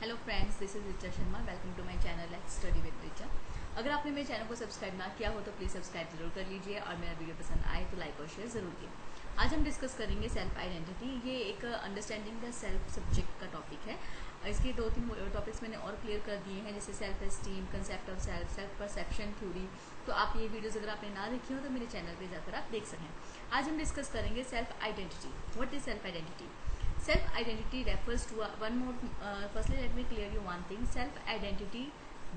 Hello friends, this is Richa Sharma. Welcome to my channel let's study with Richa. अगर आपने मेरे channel को सब्सक्राइब ना किया हो तो प्लीज़ सब्सक्राइब जरूर कर लीजिए और मेरा वीडियो पसंद आए तो लाइक और शेयर जरूर कीजिए। आज हम डिस्कस करेंगे सेल्फ आइडेंटिटी। ये एक अंडरस्टैंडिंग द सेल्फ सब्जेक्ट का टॉपिक है। इसके 2-3 टॉपिक्स मैंने और क्लियर कर दिए हैं, जैसे self esteem, concept of self, self perception theory. तो आप ये वीडियोस अगर आपने ना देखी हो तो मेरे चैनल पे जाकर आप देख सकें। आज हम डिस्कस करेंगे self identity. What is self identity? Self identity refers to one more firstly let me clear you one thing. Self identity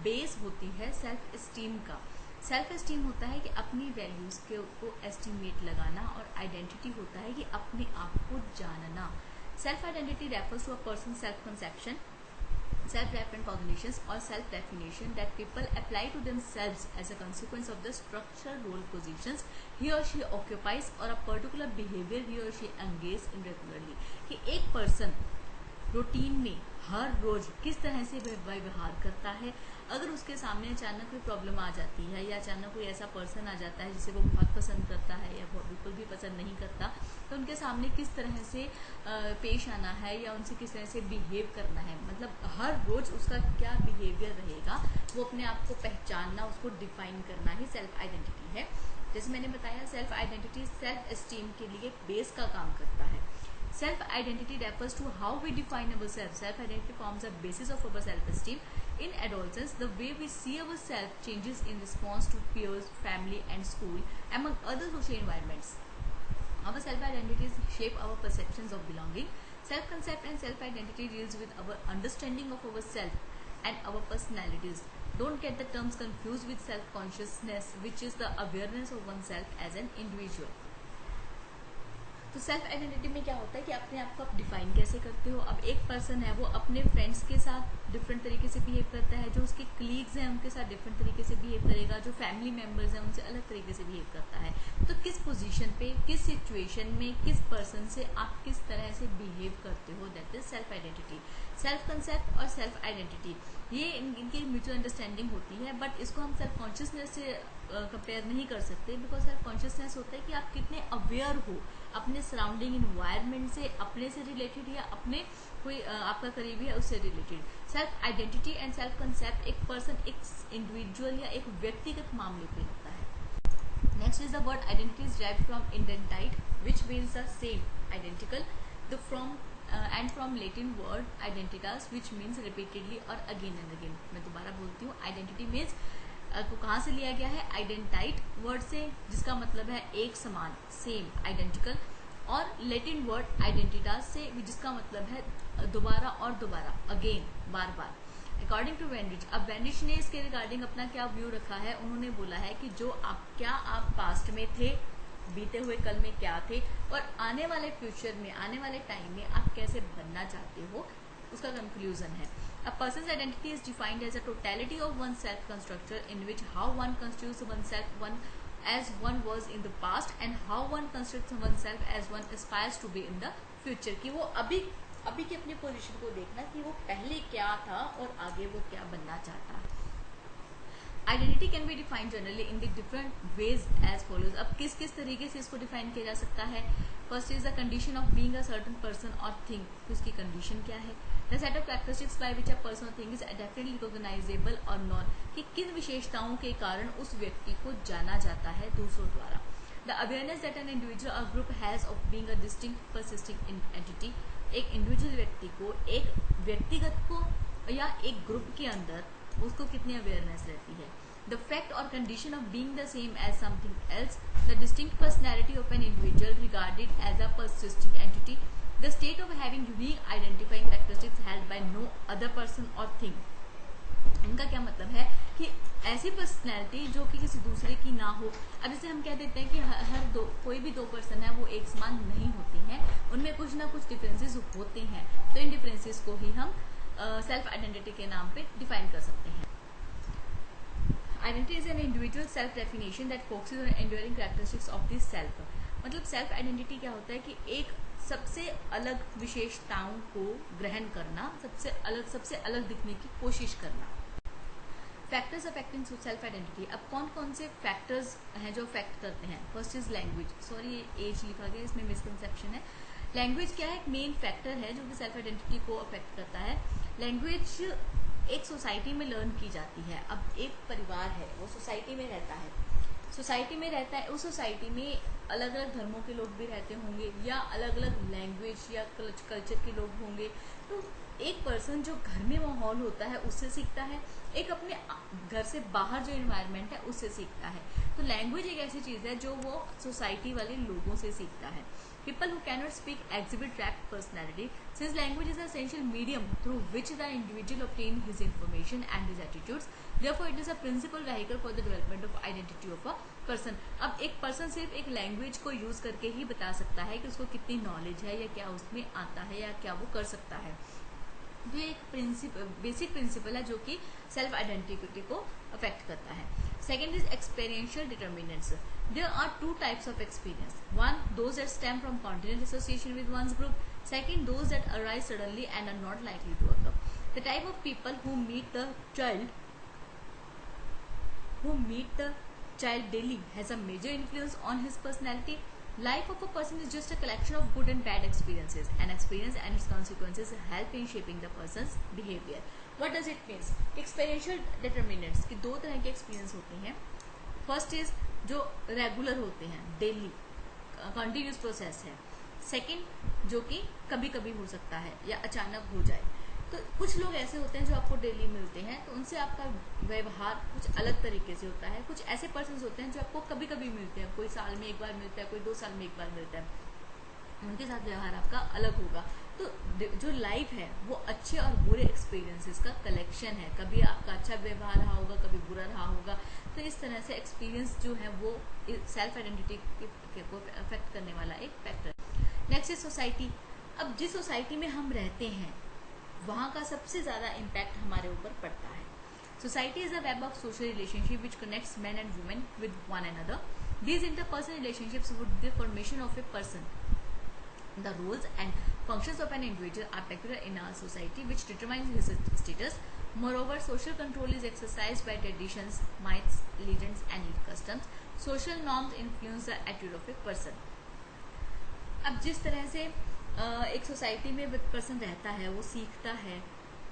base होती है सेल्फ एस्टीम का। सेल्फ एस्टीम होता है कि अपनी वैल्यूज को एस्टिमेट लगाना, और आइडेंटिटी होता है कि अपने आप को जानना। Self identity refers to a person self conception, self-referent cognitions or self-definition that people apply to themselves as a consequence of the structural role positions he or she occupies or a particular behavior he or she engages in regularly। कि एक person routine में हर रोज किस तरह से व्यवहार करता है। अगर उसके सामने अचानक कोई प्रॉब्लम आ जाती है या अचानक कोई ऐसा पर्सन आ जाता है जिसे वो बहुत पसंद करता है या वो बिल्कुल भी पसंद नहीं करता, तो उनके सामने किस तरह से पेश आना है या उनसे किस तरह से बिहेव करना है, मतलब हर रोज उसका क्या बिहेवियर रहेगा, वो अपने आप को पहचानना, उसको डिफाइन करना ही सेल्फ आइडेंटिटी है। जैसे मैंने बताया, सेल्फ आइडेंटिटी सेल्फ एस्टीम के लिए बेस का काम करता है। Self identity refers to how we define ourselves. Self identity forms the basis of our self esteem. In adolescence, the way we see ourselves changes in response to peers, family and school, among other social environments. Our self identities shape our perceptions of belonging. Self concept and self identity deals with our understanding of ourselves and our personalities. Don't get the terms confused with self consciousness, which is the awareness of oneself as an individual. तो self identity में क्या होता है कि अपने आप को आप डिफाइन कैसे करते हो। अब एक पर्सन है, वो अपने फ्रेंड्स के साथ डिफरेंट तरीके से बिहेव करता है, जो उसके कलीग्स हैं उनके साथ डिफरेंट तरीके से बिहेव करेगा, जो फैमिली मेंबर्स हैं उनसे अलग तरीके से बिहेव करता है। तो किस पोजीशन पे, किस सिचुएशन में, किस पर्सन से आप किस तरह से बिहेव करते हो, that is self identity. Self concept और सेल्फ आइडेंटिटी ये इनकी म्यूचुअल अंडरस्टैंडिंग होती है, बट इसको हम सेल्फ कॉन्शियसनेस से कंपेयर नहीं कर सकते, बिकॉज सेल्फ कॉन्शियसनेस होता है कि आप कितने अवेयर हो अपने सराउंडिंग इन्वायरमेंट से, अपने से रिलेटेड या अपने कोई आपका करीबी है उससे related. Self identity and self concept एक पर्सन, एक इंडिविजुअल या एक व्यक्तिगत मामले पे होता है। Next is the word identity is derived from इडेंटाइट which means the same, identical, the from Latin word identitas which means repeatedly or again and again। मैं दोबारा बोलती हूँ, आइडेंटिटी मीन्स को कहाँ से लिया गया है? आइडेंटाइट वर्ड से, जिसका मतलब है एक समान, सेम, आइडेंटिकल, और लेटिन वर्ड आइडेंटिटास से, जिसका मतलब है दोबारा और दोबारा, अगेन, बार बार। अकॉर्डिंग टू वेंडिच, अब वेंडिच ने इसके रिगार्डिंग अपना क्या व्यू रखा है, उन्होंने बोला है कि जो आप पास्ट में थे, बीते हुए कल में क्या थे, और आने वाले फ्यूचर में, आने वाले टाइम में आप कैसे बनना चाहते हो, उसका कंक्लूजन है। A person's identity is defined as a totality of one's self-constructure in which how one constitutes oneself as one was in the past and how one constructs oneself as one aspires to be in the future। कि वो अभी की अपनी position को देखना कि वो पहले क्या था और आगे वो क्या बनना चाहता है। Identity can be defined generally in the different ways as follows. अब किस किस तरीके से इसको डिफाइन किया जा सकता है? First is the condition of being a certain person or thing. उसकी कंडीशन क्या है? The set of characteristics by which a person or thing is definitely recognisable और नॉट, कि किन विशेषताओं के कारण उस व्यक्ति को जाना जाता है दूसरों द्वारा। The awareness that an individual or group has of being a distinct persisting entity. एक इंडिविजुअल व्यक्ति को, एक व्यक्तिगत को या एक ग्रुप के अंदर उसको कितनी अवेयरनेस रहती है। The fact or condition of being the same as something else. The distinct personality of an individual regarded as a persisting entity. The state of having unique identifying characteristics held by no other person or thing. इनका क्या मतलब है कि ऐसी personality जो कि किसी दूसरे की ना हो। अब जैसे हम कह देते हैं कि कोई भी दो पर्सन है वो एक समान नहीं होती हैं, उनमें कुछ ना कुछ डिफरेंसेस होते हैं, तो इन डिफरेंसेस को ही हम सेल्फ आइडेंटिटी के नाम पे डिफाइन कर सकते हैं। Identity is an individual self definition that focuses on enduring characteristics of this self. मतलब सेल्फ आइडेंटिटी क्या होता है कि एक सबसे अलग विशेषताओं को ग्रहण करना, सबसे अलग दिखने की कोशिश करना। Factors affecting self identity. अब कौन कौन से फैक्टर्स हैं जो अफेक्ट करते हैं? First is language. सॉरी, ये एज लिखा गया, इसमें मिसकंसेप्शन है। लैंग्वेज क्या है? एक मेन फैक्टर है जो कि सेल्फ आइडेंटिटी को अफेक्ट करता है। लैंग्वेज एक सोसाइटी में लर्न की जाती है। अब एक परिवार है, वो सोसाइटी में रहता है, उस सोसाइटी में अलग अलग धर्मों के लोग भी रहते होंगे या अलग अलग लैंग्वेज या कल्चर के लोग होंगे। तो एक पर्सन जो घर में माहौल होता है उससे सीखता है, एक अपने घर से बाहर जो इन्वायरमेंट है उससे सीखता है। तो लैंग्वेज एक ऐसी चीज़ है जो वो सोसाइटी वाले लोगों से सीखता है। People who cannot speak exhibit trapped personality, since language is an essential medium through which the individual obtains his information and his attitudes. Therefore, it is a principal vehicle for the development of identity of a person. अब एक person सिर्फ एक language को use करके ही बता सकता है कि उसको कितनी नॉलेज है या क्या उसमें आता है या क्या वो कर सकता है। तो एक बेसिक प्रिंसिपल है जो कि सेल्फ आइडेंटिटी को अफेक्ट करता है। Second is experiential determinants. There are two types of experience. One, those that stem from continuous association with one's group. Second, those that arise suddenly and are not likely to occur. The type of people who meet the child daily has a major influence on his personality. Life of a person is just a collection of good and bad experiences. An experience and its consequences help in shaping the person's behavior. What does it mean? Experiential determinants की दो तरह के experience होते हैं। First is जो regular होते हैं, daily continuous process है। सेकंड जो कि कभी कभी हो सकता है या अचानक हो जाए। तो कुछ लोग ऐसे होते हैं जो आपको डेली मिलते हैं, तो उनसे आपका व्यवहार कुछ अलग तरीके से होता है। कुछ ऐसे पर्सन होते हैं जो आपको कभी कभी मिलते हैं, कोई साल में एक बार मिलता है, कोई 2 साल में एक बार मिलता है, उनके साथ व्यवहार आपका अलग होगा। तो जो लाइफ है वो अच्छे और बुरे एक्सपीरियंसेस का कलेक्शन है। कभी आपका अच्छा व्यवहार रहा होगा, कभी बुरा रहा होगा। तो इस तरह से एक्सपीरियंस जो है वो सेल्फ आइडेंटिटी को अफेक्ट करने वाला एक फैक्टर है। Next is society. अब जिस सोसाइटी में हम रहते हैं वहाँ का सबसे ज़्यादा इम्पैक्ट हमारे ऊपर पड़ता है। Society is a web of social relationship which connects man and women with one another. These interpersonal relationships would the formation of a person. The roles and functions of an individual are peculiar in our society, which determines his status. Moreover, social control is exercised by traditions, myths, legends, and customs. Social norms influence the attitude of a person. अब जिस तरह से एक society में person रहता है वो सीखता है,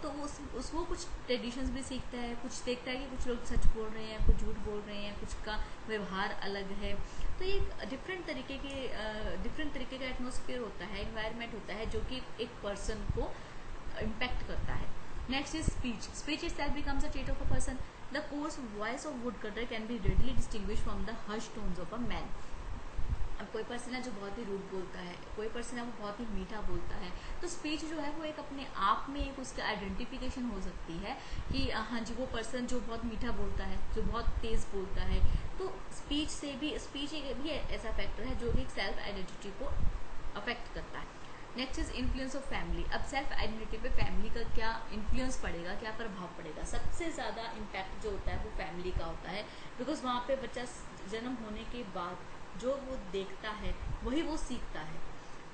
तो वो कुछ ट्रेडिशंस भी सीखता है, कुछ देखता है कि कुछ लोग सच बोल रहे हैं, कुछ झूठ बोल रहे हैं, कुछ का व्यवहार अलग है। तो ये डिफरेंट तरीके का एटमॉस्फेयर होता है, एनवायरनमेंट होता है जो कि एक पर्सन को इम्पैक्ट करता है। Next is speech. Speech itself becomes a trait of a person. The coarse voice of woodcutter can be readily distinguished from the hushed tones of a man. अब कोई पर्सन है जो बहुत ही रूड बोलता है, कोई पर्सन है वो बहुत ही मीठा बोलता है। तो स्पीच जो है वो एक अपने आप में एक उसका आइडेंटिफिकेशन हो सकती है कि हाँ जी वो पर्सन जो बहुत मीठा बोलता है, जो बहुत तेज बोलता है। तो स्पीच एक भी ऐसा फैक्टर है जो कि सेल्फ आइडेंटिटी को अफेक्ट करता है। Next is influence of family. अब सेल्फ आइडेंटिटी पे फैमिली का क्या इन्फ्लुएंस पड़ेगा, क्या प्रभाव पड़ेगा? सबसे ज़्यादा इम्पैक्ट जो होता है वो फैमिली का होता है, बिकॉज वहाँ पे बच्चा जन्म होने के बाद जो वो देखता है वही वो सीखता है।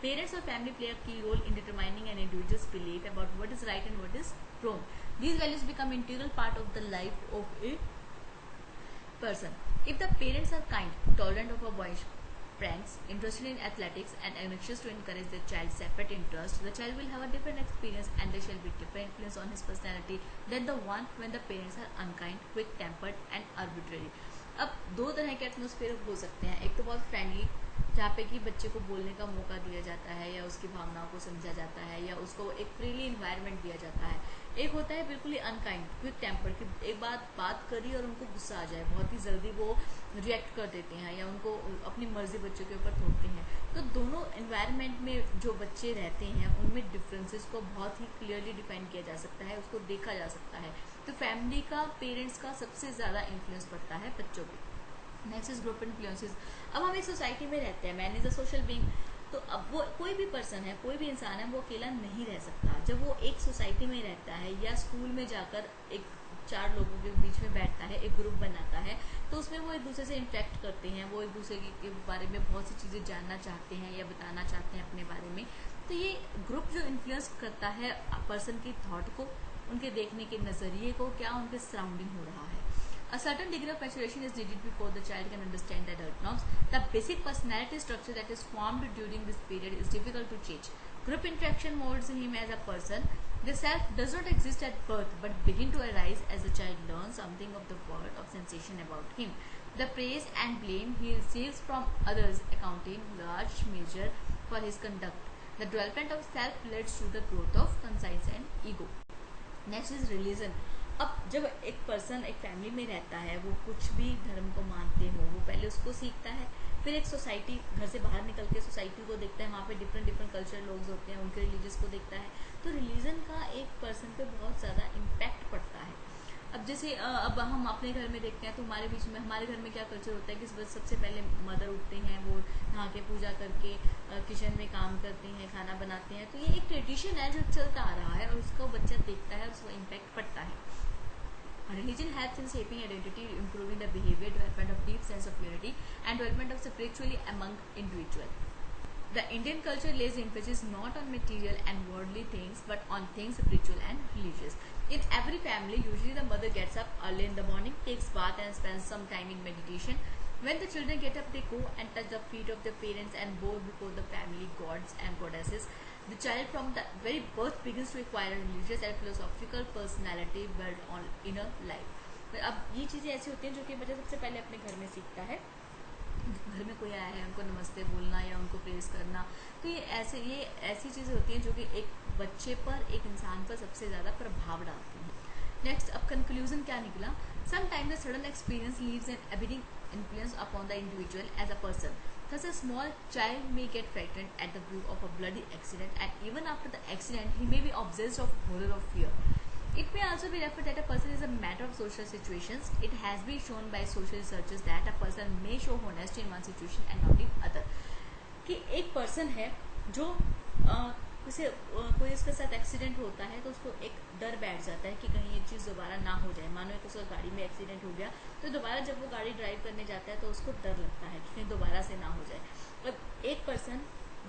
पेरेंट्स और family play a key role in determining an individual's belief about what is right and what is wrong. These values become integral part of the life of a person. If the parents are kind, tolerant of a boyish pranks, interested in athletics, and anxious to encourage their child's separate interest, the child will have a different experience and there shall be different influence on his personality than the one when the parents are unkind, quick-tempered, and arbitrary. अब दो तरह के atmosphere हो सकते हैं। एक तो बहुत फ्रेंडली, जहाँ पे कि बच्चे को बोलने का मौका दिया जाता है या उसकी भावनाओं को समझा जाता है या उसको एक फ्रीली इन्वायरमेंट दिया जाता है। एक होता है बिल्कुल ही अनकाइंड, क्विक टेम्पर, कि एक बात करी और उनको गुस्सा आ जाए, बहुत ही जल्दी वो रिएक्ट कर देते हैं या उनको अपनी मर्जी बच्चों के ऊपर थोपते हैं। तो दोनों इन्वायरमेंट में जो बच्चे रहते हैं उनमें डिफरेंसेस को बहुत ही क्लियरली डिफाइन किया जा सकता है, उसको देखा जा सकता है। तो फैमिली का, पेरेंट्स का सबसे ज़्यादा इन्फ्लुएंस पड़ता है बच्चों पे। Next is group influences. अब हम एक सोसाइटी में रहते हैं, man is a social being. तो अब वो कोई भी पर्सन है, कोई भी इंसान है, वो अकेला नहीं रह सकता। जब वो एक सोसाइटी में रहता है या स्कूल में जाकर एक 4 लोगों के बीच में बैठता है, एक ग्रुप बनाता है, तो उसमें वो एक दूसरे से इंटरेक्ट करते हैं, वो एक दूसरे के बारे में बहुत सी चीज़ें जानना चाहते हैं या बताना चाहते हैं अपने बारे में। तो ये ग्रुप जो इन्फ्लुएंस करता है पर्सन की थॉट को, उनके देखने के नज़रिए को, क्या उनके सराउंडिंग हो रहा है। A certain degree of maturation is needed before the child can understand the adult norms. The basic personality structure that is formed during this period is difficult to change. Group interaction molds him as a person The self does not exist at birth but begin to arise as the child learns something of the world of sensation about him. The praise and blame he receives from others accounting large measure for his conduct. The development of self leads to the growth of conscience and ego. Next is religion. अब जब एक person एक family में रहता है, वो कुछ भी धर्म को मानते हो, वो पहले उसको सीखता है, फिर एक सोसाइटी, घर से बाहर निकल के सोसाइटी को देखता है, वहाँ पे डिफरेंट डिफरेंट कल्चर लोग होते हैं, उनके रिलीजियस को देखता है. तो रिलीजन का एक पर्सन पे बहुत ज़्यादा इम्पैक्ट पड़ता है. अब जैसे अब हम अपने घर में देखते हैं तो हमारे बीच में, हमारे घर में क्या कल्चर होता है कि सबसे पहले मदर उठते हैं, वो नहा के पूजा करके किचन में काम करते हैं, खाना बनाते हैं. तो ये एक ट्रेडिशन है जो चलता आ रहा है और उसको बच्चा देखता है और उसको इम्पैक्ट पड़ता है. Religion helps in shaping identity, improving the behavior, development of deep sense of unity, and development of spirituality among individuals. The Indian culture lays emphasis not on material and worldly things, but on things spiritual and religious. In every family, usually the mother gets up early in the morning, takes bath, and spends some time in meditation. When the children get up, they go and touch the feet of their parents and bow before the family gods and goddesses. The child from the very birth begins to acquire a religious and philosophical personality built on inner life. अब ये चीज़ें ऐसी होती हैं जो कि बच्चा सबसे पहले अपने घर में सीखता है. घर में कोई आया है, उनको नमस्ते बोलना या उनको प्रेस करना, तो ये ऐसी चीज़ें होती हैं जो कि एक बच्चे पर, एक इंसान पर सबसे ज़्यादा प्रभाव डालती हैं. नेक्स्ट, अब कंक्लूजन क्या निकला? Sometimes the sudden experience leaves an abiding influence upon the individual as a person. Thus, a small child may get frightened at the view of a bloody accident, and even after the accident, he may be obsessed of horror or fear. It may also be referred that a person is a matter of social situations. It has been shown by social researchers that a person may show honesty in one situation and not in other. कि एक person है जो उसे कोई उसके साथ accident होता है तो उसको एक डर बैठ जाता है कि कहीं ये चीज़ दोबारा ना हो जाए. मानो एक उसका गाड़ी में एक्सीडेंट हो गया तो दोबारा जब वो गाड़ी ड्राइव करने जाता है तो उसको डर लगता है कि कहीं दोबारा से ना हो जाए. अब एक पर्सन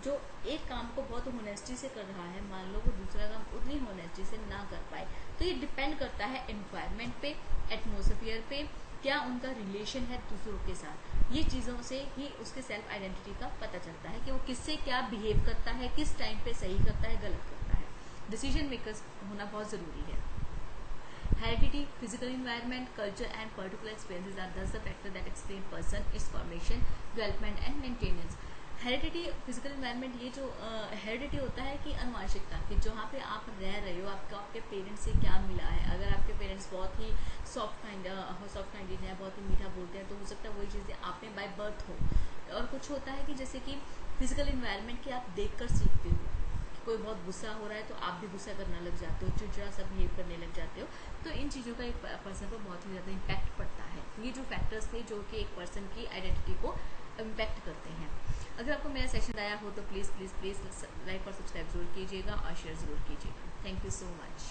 जो एक काम को बहुत होनेस्टी से कर रहा है, मान लो वो दूसरा काम उतनी होनेस्टी से ना कर पाए, तो ये डिपेंड करता है एनवायरनमेंट पे, एटमोसफियर पे, क्या उनका रिलेशन है दूसरों के साथ. ये चीज़ों से ही उसके सेल्फ आइडेंटिटी का पता चलता है कि वो किससे क्या बिहेव करता है, किस टाइम पे सही करता है, गलत करता है. डिसीजन मेकर्स होना बहुत ज़रूरी है. Heredity, physical environment, culture and particular experiences are thus the factors that explain person, its formation, development and maintenance. Heredity, physical environment, ये जो हेरिडिटी होता है कि अनुवांशिकता, कि जहाँ पे आप रह रहे हो आपको आपके पेरेंट्स से क्या मिला है. अगर आपके पेरेंट्स बहुत ही सॉफ्ट काइंडेड हैं, बहुत ही मीठा बोलते हैं, तो हो सकता है वही चीज़ें आप में बाय बर्थ हो. और कुछ होता है कि जैसे कि फिजिकल इन्वायरमेंट की आप देख कर सीखते हो. कोई बहुत गुस्सा हो रहा है तो आप भी गुस्सा करना लग जाते हो, चिड़चिड़ा सा बिहेव करने लग जाते हो. तो इन चीज़ों का एक पर्सन पर बहुत ही ज़्यादा इम्पैक्ट पड़ता है. ये जो फैक्टर्स थे जो कि एक पर्सन की आइडेंटिटी को इम्पैक्ट करते हैं. अगर आपको मेरा सेशन आया हो तो प्लीज़ लाइक और सब्सक्राइब जरूर कीजिएगा और शेयर ज़रूर कीजिएगा. Thank you so much.